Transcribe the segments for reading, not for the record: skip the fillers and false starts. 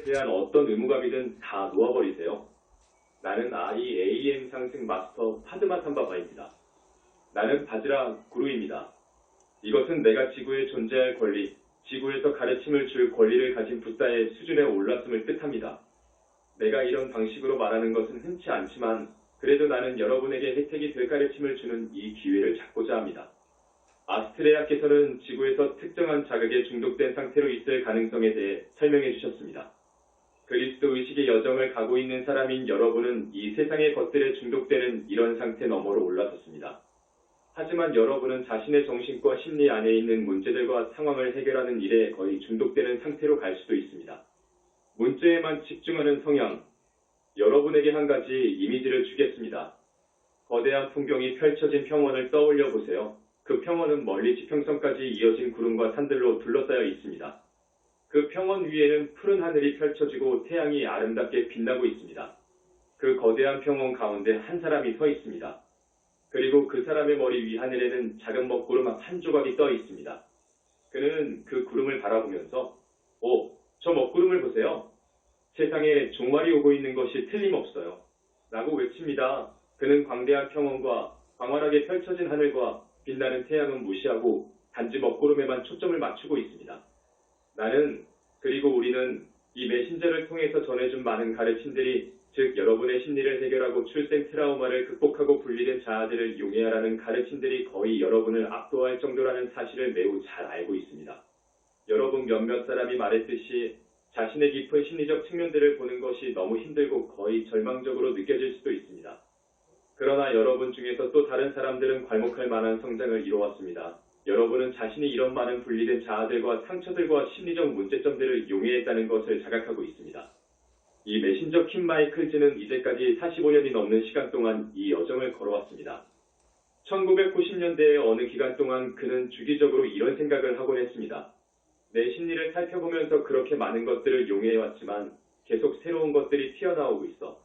거에 대한 어떤 의무감이든 다 놓아버리세요. 나는 IAM 상승 마스터 파드마 삼바바입니다. 나는 바즈라 구루입니다. 이것은 내가 지구에 존재할 권리, 지구에서 가르침을 줄 권리를 가진 붓다의 수준에 올랐음을 뜻합니다. 내가 이런 방식으로 말하는 것은 흔치 않지만 그래도 나는 여러분에게 혜택이 될 가르침을 주는 이 기회를 잡고자 합니다. 아스트레아께서는 지구에서 특정한 자극에 중독된 상태로 있을 가능성에 대해 설명해 주셨습니다. 그리스도 의식의 여정을 가고 있는 사람인 여러분은 이 세상의 것들에 중독되는 이런 상태 너머로 올라섰습니다. 하지만 여러분은 자신의 정신과 심리 안에 있는 문제들과 상황을 해결하는 일에 거의 중독되는 상태로 갈 수도 있습니다. 문제에만 집중하는 성향. 여러분에게 한 가지 이미지를 주겠습니다. 거대한 풍경이 펼쳐진 평원을 떠올려 보세요. 그 평원은 멀리 지평선까지 이어진 구름과 산들로 둘러싸여 있습니다. 그 평원 위에는 푸른 하늘이 펼쳐지고 태양이 아름답게 빛나고 있습니다. 그 거대한 평원 가운데 한 사람이 서 있습니다. 그리고 그 사람의 머리 위 하늘에는 작은 먹구름 한 조각이 떠 있습니다. 그는 그 구름을 바라보면서 저 먹구름을 보세요. 세상에 종말이 오고 있는 것이 틀림없어요. 라고 외칩니다. 그는 광대한 평원과 광활하게 펼쳐진 하늘과 빛나는 태양은 무시하고 단지 먹구름에만 초점을 맞추고 있습니다. 나는 그리고 우리는 이 메신저를 통해서 전해준 많은 가르침들이 즉 여러분의 심리를 해결하고 출생 트라우마를 극복하고 분리된 자아들을 용해하라는 가르침들이 거의 여러분을 압도할 정도라는 사실을 매우 잘 알고 있습니다. 여러분 몇몇 사람이 말했듯이 자신의 깊은 심리적 측면들을 보는 것이 너무 힘들고 거의 절망적으로 느껴질 수도 있습니다. 그러나 여러분 중에서 또 다른 사람들은 괄목할 만한 성장을 이루었습니다. 여러분은 자신이 이런 많은 분리된 자아들과 상처들과 심리적 문제점들을 용해했다는 것을 자각하고 있습니다. 이 메신저 킴 마이클즈는 이제까지 45년이 넘는 시간 동안 이 여정을 걸어왔습니다. 1990년대의 어느 기간 동안 그는 주기적으로 이런 생각을 하곤 했습니다. 내 심리를 살펴보면서 그렇게 많은 것들을 용해해왔지만 계속 새로운 것들이 튀어나오고 있어.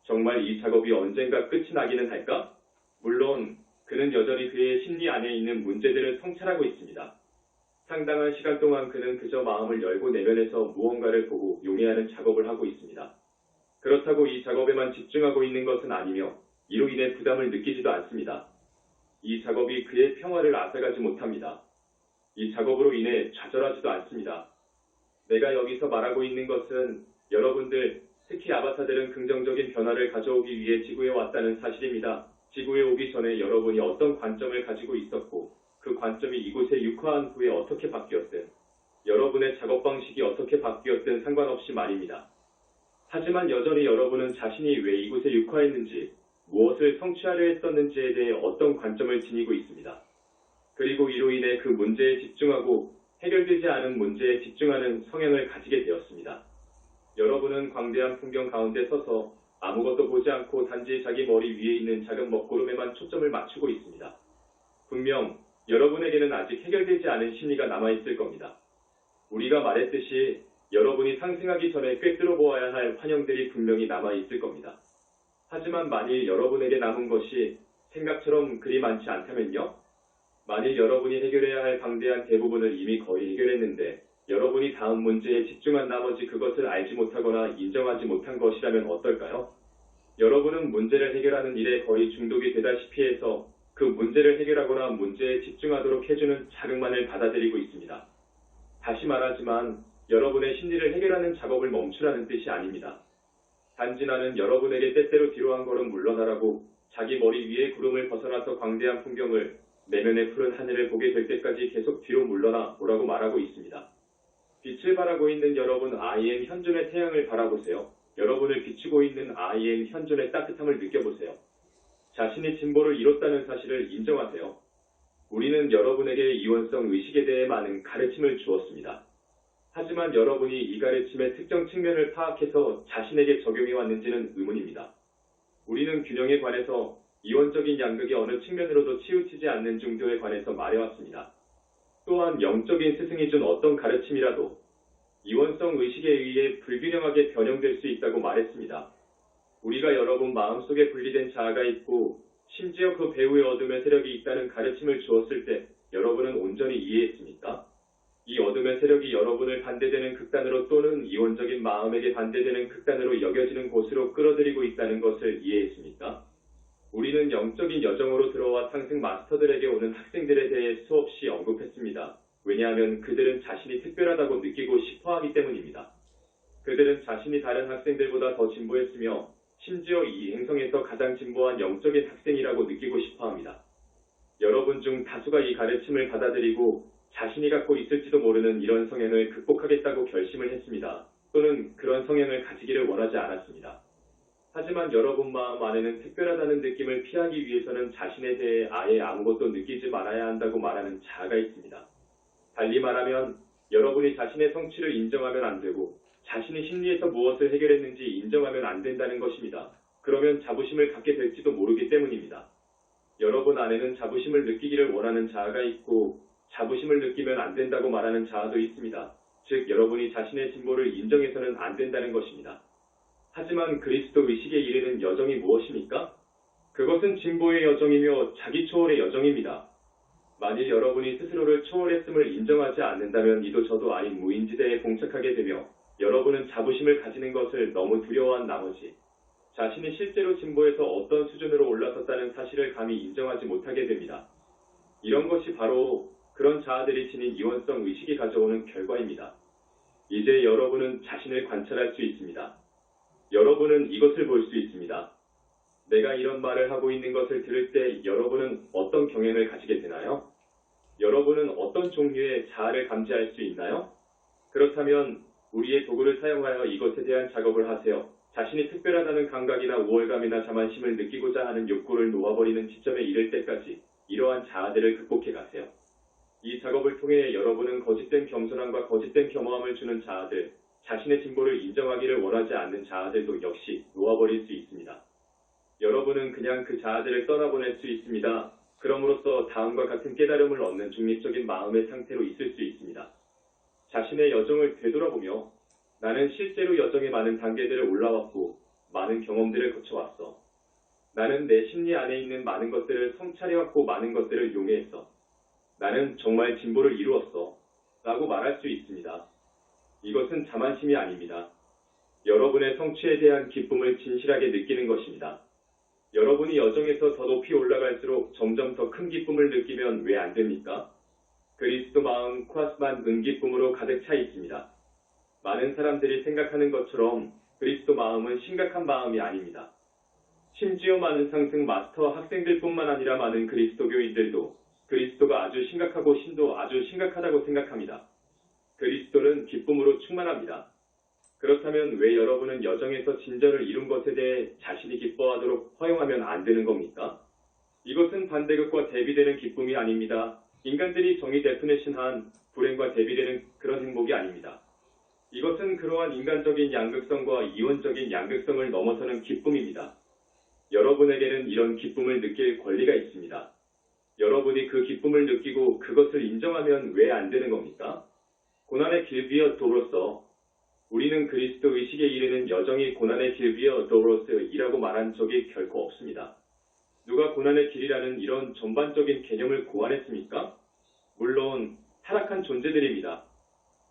정말 이 작업이 언젠가 끝이 나기는 할까? 물론 그는 여전히 그의 심리 안에 있는 문제들을 성찰하고 있습니다. 상당한 시간 동안 그는 그저 마음을 열고 내면에서 무언가를 보고 용해하는 작업을 하고 있습니다. 그렇다고 이 작업에만 집중하고 있는 것은 아니며 이로 인해 부담을 느끼지도 않습니다. 이 작업이 그의 평화를 앗아가지 못합니다. 이 작업으로 인해 좌절하지도 않습니다. 내가 여기서 말하고 있는 것은 여러분들, 특히 아바타들은 긍정적인 변화를 가져오기 위해 지구에 왔다는 사실입니다. 지구에 오기 전에 여러분이 어떤 관점을 가지고 있었고 그 관점이 이곳에 육화한 후에 어떻게 바뀌었든 여러분의 작업 방식이 어떻게 바뀌었든 상관없이 말입니다. 하지만 여전히 여러분은 자신이 왜 이곳에 육화했는지 무엇을 성취하려 했었는지에 대해 어떤 관점을 지니고 있습니다. 그리고 이로 인해 그 문제에 집중하고 해결되지 않은 문제에 집중하는 성향을 가지게 되었습니다. 여러분은 광대한 풍경 가운데 서서 아무것도 보지 않고 단지 자기 머리 위에 있는 작은 먹구름에만 초점을 맞추고 있습니다. 분명 여러분에게는 아직 해결되지 않은 심리가 남아있을 겁니다. 우리가 말했듯이 여러분이 상승하기 전에 꿰뚫어 보아야 할 환영들이 분명히 남아있을 겁니다. 하지만 만일 여러분에게 남은 것이 생각처럼 그리 많지 않다면요? 만일 여러분이 해결해야 할 방대한 대부분을 이미 거의 해결했는데 여러분이 다음 문제에 집중한 나머지 그것을 알지 못하거나 인정하지 못한 것이라면 어떨까요? 여러분은 문제를 해결하는 일에 거의 중독이 되다시피 해서 그 문제를 해결하거나 문제에 집중하도록 해주는 자극만을 받아들이고 있습니다. 다시 말하지만 여러분의 심리를 해결하는 작업을 멈추라는 뜻이 아닙니다. 단지 나는 여러분에게 때때로 뒤로 한 걸음 물러나라고 자기 머리 위에 구름을 벗어나서 광대한 풍경을 내면의 푸른 하늘을 보게 될 때까지 계속 뒤로 물러나 보라고 말하고 있습니다. 빛을 발하고 있는 여러분 IM 현존의 태양을 바라보세요. 여러분을 비추고 있는 IM 현존의 따뜻함을 느껴보세요. 자신이 진보를 이뤘다는 사실을 인정하세요. 우리는 여러분에게 이원성 의식에 대해 많은 가르침을 주었습니다. 하지만 여러분이 이 가르침의 특정 측면을 파악해서 자신에게 적용해 왔는지는 의문입니다. 우리는 균형에 관해서 이원적인 양극의 어느 측면으로도 치우치지 않는 중도에 관해서 말해왔습니다. 또한 영적인 스승이 준 어떤 가르침이라도 이원성 의식에 의해 불균형하게 변형될 수 있다고 말했습니다. 우리가 여러분 마음속에 분리된 자아가 있고 심지어 그 배후의 어둠의 세력이 있다는 가르침을 주었을 때 여러분은 온전히 이해했습니까? 이 어둠의 세력이 여러분을 반대되는 극단으로 또는 이원적인 마음에게 반대되는 극단으로 여겨지는 곳으로 끌어들이고 있다는 것을 이해했습니까? 우리는 영적인 여정으로 들어와 상승 마스터들에게 오는 학생들에 대해 수없이 언급했습니다. 왜냐하면 그들은 자신이 특별하다고 느끼고 싶어하기 때문입니다. 그들은 자신이 다른 학생들보다 더 진보했으며 심지어 이 행성에서 가장 진보한 영적인 학생이라고 느끼고 싶어합니다. 여러분 중 다수가 이 가르침을 받아들이고 자신이 갖고 있을지도 모르는 이런 성향을 극복하겠다고 결심을 했습니다. 또는 그런 성향을 가지기를 원하지 않았습니다. 하지만 여러분 마음 안에는 특별하다는 느낌을 피하기 위해서는 자신에 대해 아예 아무것도 느끼지 말아야 한다고 말하는 자아가 있습니다. 달리 말하면 여러분이 자신의 성취를 인정하면 안 되고 자신이 심리에서 무엇을 해결했는지 인정하면 안 된다는 것입니다. 그러면 자부심을 갖게 될지도 모르기 때문입니다. 여러분 안에는 자부심을 느끼기를 원하는 자아가 있고 자부심을 느끼면 안 된다고 말하는 자아도 있습니다. 즉 여러분이 자신의 진보를 인정해서는 안 된다는 것입니다. 하지만 그리스도 의식에 이르는 여정이 무엇입니까? 그것은 진보의 여정이며 자기 초월의 여정입니다. 만일 여러분이 스스로를 초월했음을 인정하지 않는다면 이도 저도 아닌 무인지대에 봉착하게 되며 여러분은 자부심을 가지는 것을 너무 두려워한 나머지 자신이 실제로 진보해서 어떤 수준으로 올라섰다는 사실을 감히 인정하지 못하게 됩니다. 이런 것이 바로 그런 자아들이 지닌 이원성 의식이 가져오는 결과입니다. 이제 여러분은 자신을 관찰할 수 있습니다. 여러분은 이것을 볼 수 있습니다. 내가 이런 말을 하고 있는 것을 들을 때 여러분은 어떤 경향을 가지게 되나요? 여러분은 어떤 종류의 자아를 감지할 수 있나요? 그렇다면 우리의 도구를 사용하여 이것에 대한 작업을 하세요. 자신이 특별하다는 감각이나 우월감이나 자만심을 느끼고자 하는 욕구를 놓아버리는 지점에 이를 때까지 이러한 자아들을 극복해 가세요. 이 작업을 통해 여러분은 거짓된 겸손함과 거짓된 겸허함을 주는 자아들, 자신의 진보를 인정하기를 원하지 않는 자아들도 역시 놓아버릴 수 있습니다. 여러분은 그냥 그 자아들을 떠나보낼 수 있습니다. 그럼으로써 다음과 같은 깨달음을 얻는 중립적인 마음의 상태로 있을 수 있습니다. 자신의 여정을 되돌아보며 나는 실제로 여정의 많은 단계들을 올라왔고 많은 경험들을 거쳐왔어. 나는 내 심리 안에 있는 많은 것들을 성찰해왔고 많은 것들을 용해했어. 나는 정말 진보를 이루었어. 라고 말할 수 있습니다. 이것은 자만심이 아닙니다. 여러분의 성취에 대한 기쁨을 진실하게 느끼는 것입니다. 여러분이 여정에서 더 높이 올라갈수록 점점 더 큰 기쁨을 느끼면 왜 안 됩니까? 그리스도 마음 쿠아스만 은기쁨으로 가득 차 있습니다. 많은 사람들이 생각하는 것처럼 그리스도 마음은 심각한 마음이 아닙니다. 심지어 많은 상승 마스터 학생들뿐만 아니라 많은 그리스도교인들도 그리스도가 아주 심각하고 신도 아주 심각하다고 생각합니다. 그리스도는 기쁨으로 충만합니다. 그렇다면 왜 여러분은 여정에서 진전을 이룬 것에 대해 자신이 기뻐하도록 허용하면 안 되는 겁니까? 이것은 반대극과 대비되는 기쁨이 아닙니다. 인간들이 정의 데피니션한 불행과 대비되는 그런 행복이 아닙니다. 이것은 그러한 인간적인 양극성과 이원적인 양극성을 넘어서는 기쁨입니다. 여러분에게는 이런 기쁨을 느낄 권리가 있습니다. 여러분이 그 기쁨을 느끼고 그것을 인정하면 왜 안 되는 겁니까? 고난의 길 비어 도로서 우리는 그리스도 의식에 이르는 여정이 고난의 길 비어 도로스이라고 말한 적이 결코 없습니다. 누가 고난의 길이라는 이런 전반적인 개념을 고안했습니까? 물론 타락한 존재들입니다.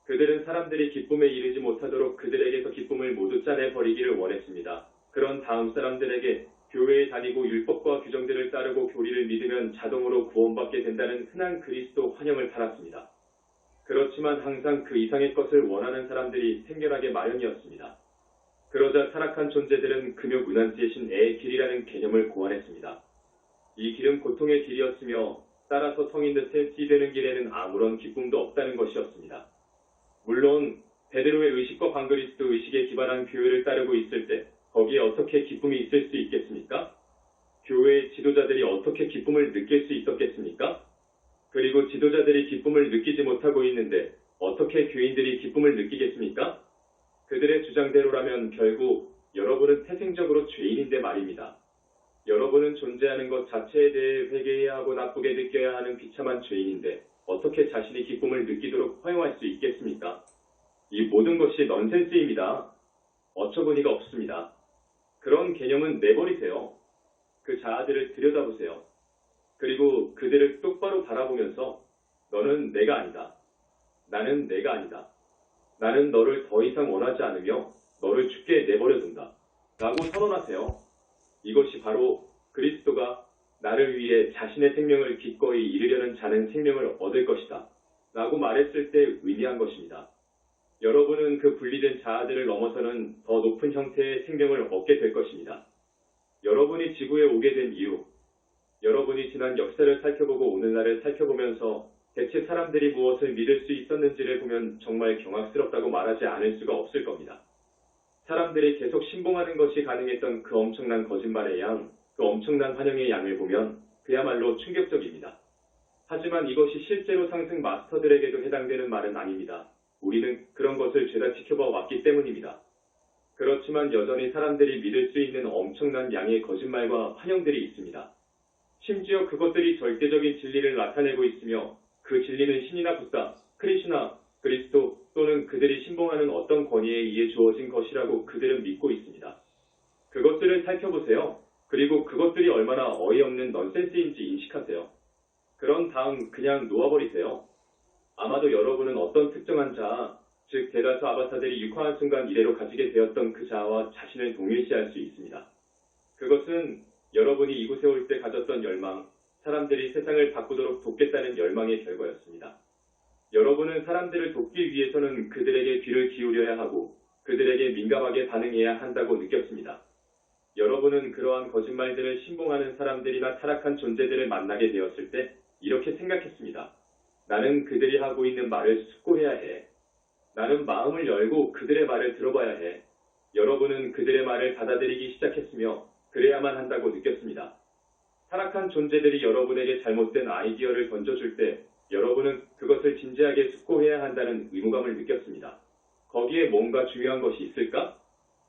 그들은 사람들이 기쁨에 이르지 못하도록 그들에게서 기쁨을 모두 짜내버리기를 원했습니다. 그런 다음 사람들에게 교회에 다니고 율법과 규정들을 따르고 교리를 믿으면 자동으로 구원받게 된다는 흔한 그리스도 환영을 팔았습니다. 그렇지만 항상 그 이상의 것을 원하는 사람들이 생겨나게 마련이었습니다. 그러자 타락한 존재들은 금욕 은한지의 신의 길이라는 개념을 고안했습니다. 이 길은 고통의 길이었으며 따라서 성인 듯해 찌되는 길에는 아무런 기쁨도 없다는 것이었습니다. 물론 베드로의 의식과 반그리스도 의식에 기반한 교회를 따르고 있을 때 거기에 어떻게 기쁨이 있을 수 있겠습니까? 교회의 지도자들이 어떻게 기쁨을 느낄 수 있었겠습니까? 그리고 지도자들이 기쁨을 느끼지 못하고 있는데 어떻게 교인들이 기쁨을 느끼겠습니까? 그들의 주장대로라면 결국 여러분은 태생적으로 죄인인데 말입니다. 여러분은 존재하는 것 자체에 대해 회개해야 하고 나쁘게 느껴야 하는 비참한 죄인인데 어떻게 자신이 기쁨을 느끼도록 허용할 수 있겠습니까? 이 모든 것이 넌센스입니다. 어처구니가 없습니다. 그런 개념은 내버리세요. 그 자아들을 들여다보세요. 그리고 그들을 똑바로 바라보면서 너는 내가 아니다. 나는 내가 아니다. 나는 너를 더 이상 원하지 않으며 너를 죽게 내버려둔다. 라고 선언하세요. 이것이 바로 그리스도가 나를 위해 자신의 생명을 기꺼이 잃으려는 자는 생명을 얻을 것이다. 라고 말했을 때 의미한 것입니다. 여러분은 그 분리된 자아들을 넘어서는 더 높은 형태의 생명을 얻게 될 것입니다. 여러분이 지구에 오게 된 이유, 여러분이 지난 역사를 살펴보고 오늘날을 살펴보면서 대체 사람들이 무엇을 믿을 수 있었는지를 보면 정말 경악스럽다고 말하지 않을 수가 없을 겁니다. 사람들이 계속 신봉하는 것이 가능했던 그 엄청난 거짓말의 양, 그 엄청난 환영의 양을 보면 그야말로 충격적입니다. 하지만 이것이 실제로 상승 마스터들에게도 해당되는 말은 아닙니다. 우리는 그런 것을 죄다 지켜봐 왔기 때문입니다. 그렇지만 여전히 사람들이 믿을 수 있는 엄청난 양의 거짓말과 환영들이 있습니다. 심지어 그것들이 절대적인 진리를 나타내고 있으며 그 진리는 신이나 부사, 크리슈나, 그리스도 또는 그들이 신봉하는 어떤 권위에 의해 주어진 것이라고 그들은 믿고 있습니다. 그것들을 살펴보세요. 그리고 그것들이 얼마나 어이없는 넌센스인지 인식하세요. 그런 다음 그냥 놓아버리세요. 아마도 여러분은 어떤 특정한 자아, 즉 대다수 아바타들이 육화한 순간 이래로 가지게 되었던 그 자아와 자신을 동일시할 수 있습니다. 그것은 여러분이 이곳에 올 때 가졌던 열망, 사람들이 세상을 바꾸도록 돕겠다는 열망의 결과였습니다. 여러분은 사람들을 돕기 위해서는 그들에게 귀를 기울여야 하고 그들에게 민감하게 반응해야 한다고 느꼈습니다. 여러분은 그러한 거짓말들을 신봉하는 사람들이나 타락한 존재들을 만나게 되었을 때 이렇게 생각했습니다. 나는 그들이 하고 있는 말을 숙고해야 해. 나는 마음을 열고 그들의 말을 들어봐야 해. 여러분은 그들의 말을 받아들이기 시작했으며 그래야만 한다고 느꼈습니다. 타락한 존재들이 여러분에게 잘못된 아이디어를 던져줄 때 여러분은 그것을 진지하게 숙고해야 한다는 의무감을 느꼈습니다. 거기에 뭔가 중요한 것이 있을까?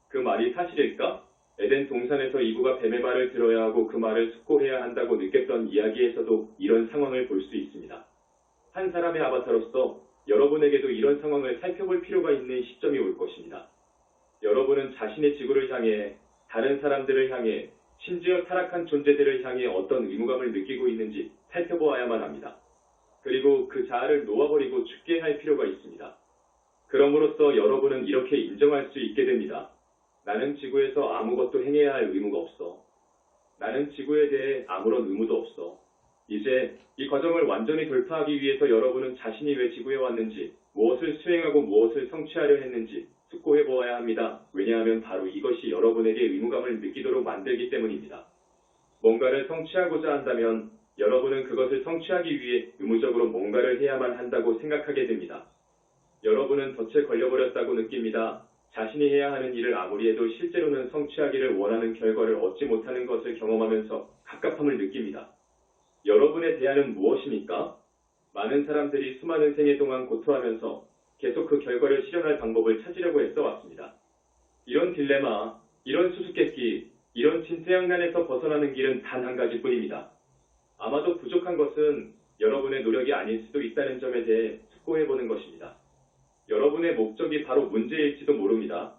그 말이 사실일까? 에덴 동산에서 이브가 뱀의 말을 들어야 하고 그 말을 숙고해야 한다고 느꼈던 이야기에서도 이런 상황을 볼 수 있습니다. 한 사람의 아바타로서 여러분에게도 이런 상황을 살펴볼 필요가 있는 시점이 올 것입니다. 여러분은 자신의 지구를 향해, 다른 사람들을 향해, 심지어 타락한 존재들을 향해 어떤 의무감을 느끼고 있는지 살펴보아야만 합니다. 그리고 그 자아를 놓아버리고 죽게 할 필요가 있습니다. 그럼으로써 여러분은 이렇게 인정할 수 있게 됩니다. 나는 지구에서 아무것도 행해야 할 의무가 없어. 나는 지구에 대해 아무런 의무도 없어. 이제 이 과정을 완전히 돌파하기 위해서 여러분은 자신이 왜 지구에 왔는지, 무엇을 수행하고 무엇을 성취하려 했는지 숙고해 보아야 합니다. 왜냐하면 바로 이것이 여러분에게 의무감을 느끼도록 만들기 때문입니다. 뭔가를 성취하고자 한다면 여러분은 그것을 성취하기 위해 의무적으로 뭔가를 해야만 한다고 생각하게 됩니다. 여러분은 덫에 걸려버렸다고 느낍니다. 자신이 해야 하는 일을 아무리 해도 실제로는 성취하기를 원하는 결과를 얻지 못하는 것을 경험하면서 갑갑함을 느낍니다. 여러분의 대안은 무엇입니까? 많은 사람들이 수많은 생애 동안 고토하면서 계속 그 결과를 실현할 방법을 찾으려고 애써 왔습니다. 이런 딜레마, 이런 수수께끼, 이런 진퇴양난에서 벗어나는 길은 단 한 가지뿐입니다. 아마도 부족한 것은 여러분의 노력이 아닐 수도 있다는 점에 대해 숙고해보는 것입니다. 여러분의 목적이 바로 문제일지도 모릅니다.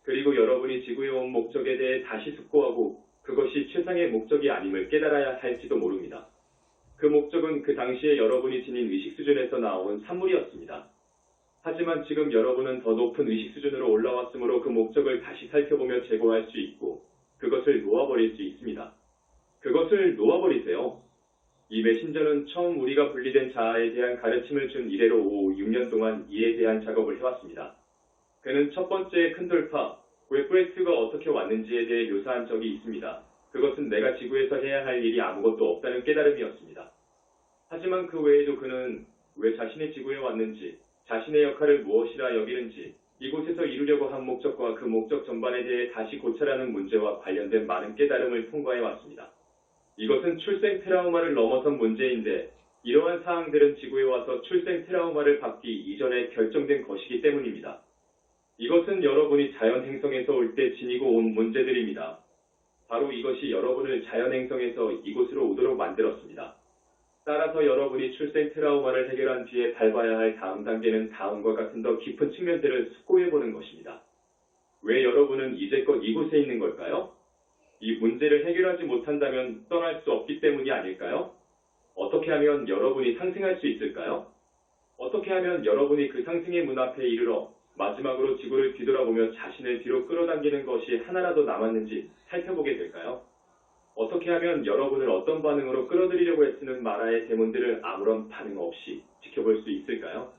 그리고 여러분이 지구에 온 목적에 대해 다시 숙고하고 그것이 최상의 목적이 아님을 깨달아야 할지도 모릅니다. 그 목적은 그 당시에 여러분이 지닌 의식 수준에서 나온 산물이었습니다. 하지만 지금 여러분은 더 높은 의식 수준으로 올라왔으므로 그 목적을 다시 살펴보며 재고할 수 있고 그것을 놓아버릴 수 있습니다. 그것을 놓아버리세요. 이 메신저는 처음 우리가 분리된 자아에 대한 가르침을 준 이래로 6년 동안 이에 대한 작업을 해왔습니다. 그는 첫 번째 큰 돌파, 왜 프레스가 어떻게 왔는지에 대해 묘사한 적이 있습니다. 그것은 내가 지구에서 해야 할 일이 아무것도 없다는 깨달음이었습니다. 하지만 그 외에도 그는 왜 자신의 지구에 왔는지, 자신의 역할을 무엇이라 여기는지, 이곳에서 이루려고 한 목적과 그 목적 전반에 대해 다시 고찰하는 문제와 관련된 많은 깨달음을 통과해 왔습니다. 이것은 출생 트라우마를 넘어선 문제인데 이러한 사항들은 지구에 와서 출생 트라우마를 받기 이전에 결정된 것이기 때문입니다. 이것은 여러분이 자연행성에서 올 때 지니고 온 문제들입니다. 바로 이것이 여러분을 자연행성에서 이곳으로 오도록 만들었습니다. 따라서 여러분이 출생 트라우마를 해결한 뒤에 밟아야 할 다음 단계는 다음과 같은 더 깊은 측면들을 숙고해보는 것입니다. 왜 여러분은 이제껏 이곳에 있는 걸까요? 이 문제를 해결하지 못한다면 떠날 수 없기 때문이 아닐까요? 어떻게 하면 여러분이 상승할 수 있을까요? 어떻게 하면 여러분이 그 상승의 문 앞에 이르러 마지막으로 지구를 뒤돌아보며 자신을 뒤로 끌어당기는 것이 하나라도 남았는지 살펴보게 될까요? 어떻게 하면 여러분을 어떤 반응으로 끌어들이려고 애쓰는 마라의 데몬들을 아무런 반응 없이 지켜볼 수 있을까요?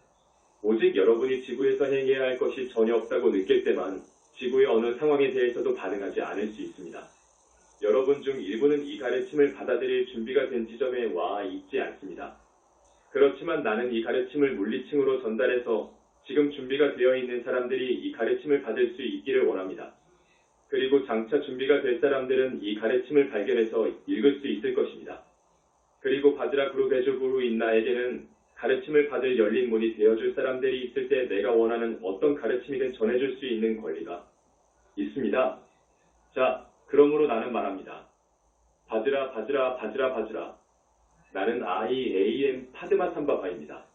오직 여러분이 지구에서 행해야 할 것이 전혀 없다고 느낄 때만 지구의 어느 상황에 대해서도 반응하지 않을 수 있습니다. 여러분 중 일부는 이 가르침을 받아들일 준비가 된 지점에 와 있지 않습니다. 그렇지만 나는 이 가르침을 물리층으로 전달해서 지금 준비가 되어 있는 사람들이 이 가르침을 받을 수 있기를 원합니다. 그리고 장차 준비가 될 사람들은 이 가르침을 발견해서 읽을 수 있을 것입니다. 그리고 바지라 그룹 배주부인 나에게는 가르침을 받을 열린 문이 되어줄 사람들이 있을 때 내가 원하는 어떤 가르침이든 전해줄 수 있는 권리가 있습니다. 자, 그러므로 나는 말합니다. 바지라. 나는 IAM 파드마 삼바바입니다.